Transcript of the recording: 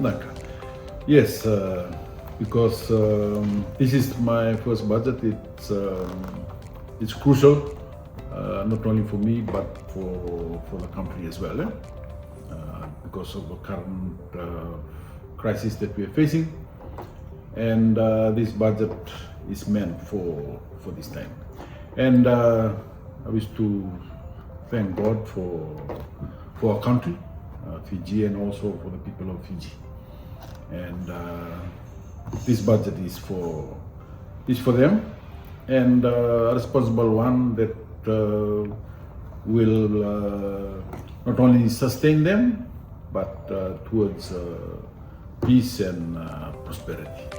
Like, yes, because this is my first budget. It's crucial, not only for me but for the country as well. Because of the current crisis that we are facing, and this budget is meant for this time. And I wish to thank God for our country, Fiji, and also for the people of Fiji. And this budget is for them, and a responsible one that will not only sustain them but towards peace and prosperity.